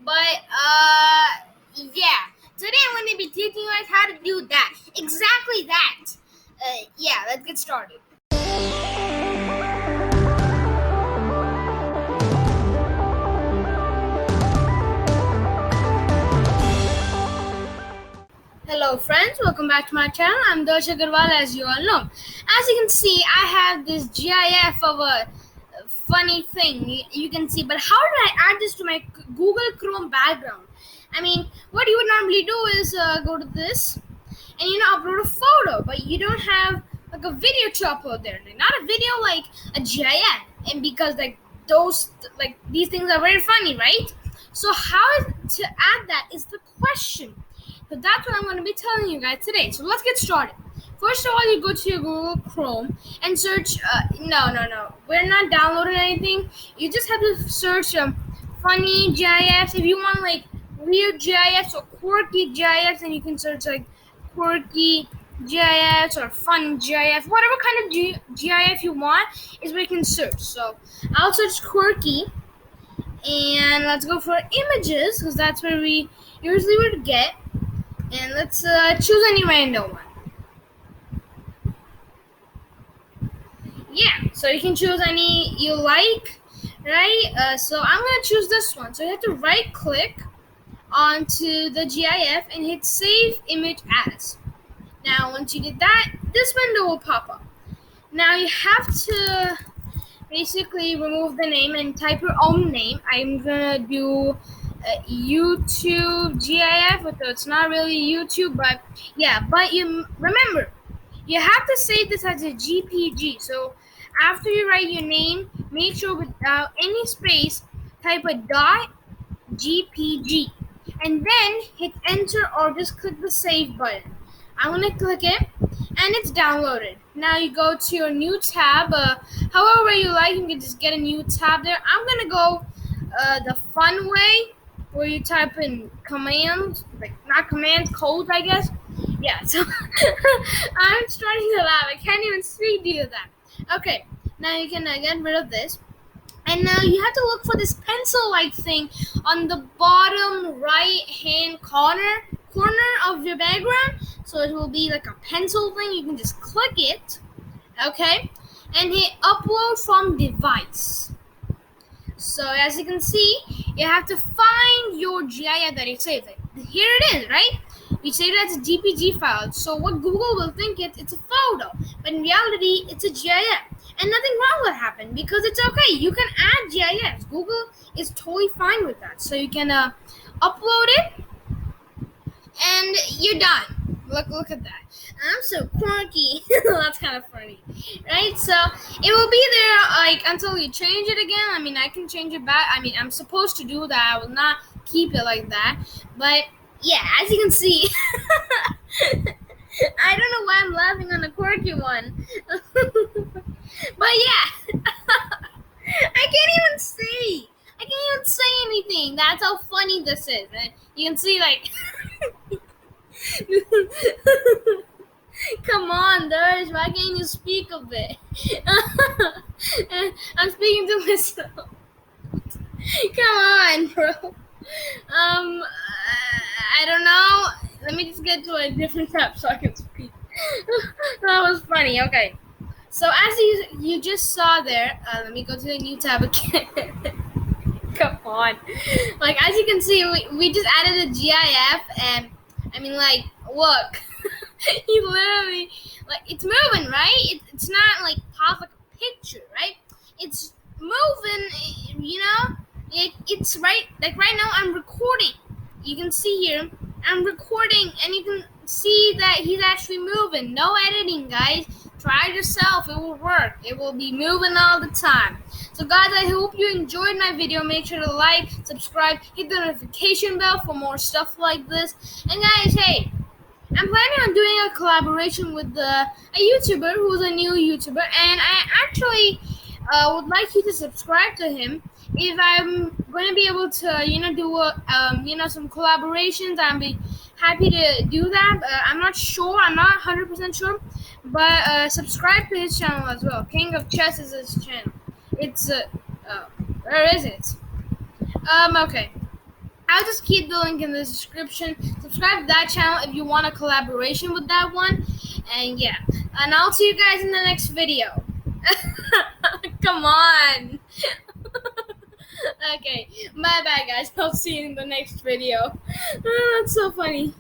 But yeah. Today I'm going to be teaching you guys how to do that. Exactly that. Yeah, let's get started. Hello friends, welcome back to my channel. I'm Darsh On The Web, as you all know. As you can see, I have this GIF of a funny thing, you can see, but how did I add this to my Google Chrome background? I mean, what you would normally do is go to this and upload a photo, but you don't have like a video to upload there. Not a video, like a GIF. And because these things are very funny, right? So how to add that is the question. So that's what I'm going to be telling you guys today. So let's get started. First of all, you go to your Google Chrome and search. No. We're not downloading anything. You just have to search funny GIFs. If you want like weird GIFs or quirky GIFs, then you can search like quirky GIFs or fun GIF. Whatever kind of GIF you want is where you can search. So I'll search quirky. And let's go for images because that's where we usually would get. And let's choose any random one. Yeah, so you can choose any you like, right? So I'm going to choose this one. So you have to right click onto the GIF and hit Save Image As. Now, once you did that, this window will pop up. Now you have to basically remove the name and type your own name. I'm going to do YouTube GIF, so it's not really YouTube, but yeah. But you remember, you have to save this as a GPG. So after you write your name, make sure without any space, type a .gpg, and then hit enter or just click the save button. I'm gonna click it, and it's downloaded. Now you go to your new tab. However you like, you can just get a new tab there. I'm gonna go the fun way, where you type in commands, not commands, codes, I guess. Yeah, so I'm starting to laugh. I can't even speak to you that. Okay, now you can get rid of this. And now you have to look for this pencil-like thing on the bottom right-hand corner of your background. So it will be like a pencil thing. You can just click it, okay, and hit upload from device. So as you can see, you have to find your GIF that you saved. Here it is, right? We saved it as a GPG file. So what Google will think it's a photo, but in reality, it's a GIF. And nothing wrong will happen because it's okay. You can add GIFs. Google is totally fine with that. So you can upload it, and you're done. Look at that. I'm so quirky. That's kind of funny, right? So it will be there until you change it again. I mean, I can change it back. I mean, I'm supposed to do that. I will not keep it like that. But yeah, as you can see, I don't know why I'm laughing on the quirky one. But yeah, I can't even say anything. That's how funny this is. You can see Come on, Darsh, why can't you speak a bit? I'm speaking to myself. Come on, bro. I don't know. Let me just get to a different tab so I can speak. That was funny. Okay. So as you just saw there, let me go to the new tab again. Come on. As you can see, we just added a GIF, and I mean, look. He literally, it's moving, right? It's not pop like a picture, right? It's moving, it's right, right now I'm recording. You can see here, I'm recording, and you can see that he's actually moving. No editing, guys. Try it yourself. It will work. It will be moving all the time. So guys, I hope you enjoyed my video. Make sure to like, subscribe, hit the notification bell for more stuff like this. And guys, hey, I'm planning on doing a collaboration with a YouTuber who's a new YouTuber, and I actually would like you to subscribe to him. If I'm going to be able to, do some collaborations, I'll be happy to do that. I'm not sure. I'm not 100% sure, but subscribe to his channel as well. King of Chess is his channel. It's where is it? Okay. I'll just keep the link in the description. Subscribe to that channel if you want a collaboration with that one. And yeah. And I'll see you guys in the next video. Come on. Okay. Bye bye, guys. I'll see you in the next video. That's so funny.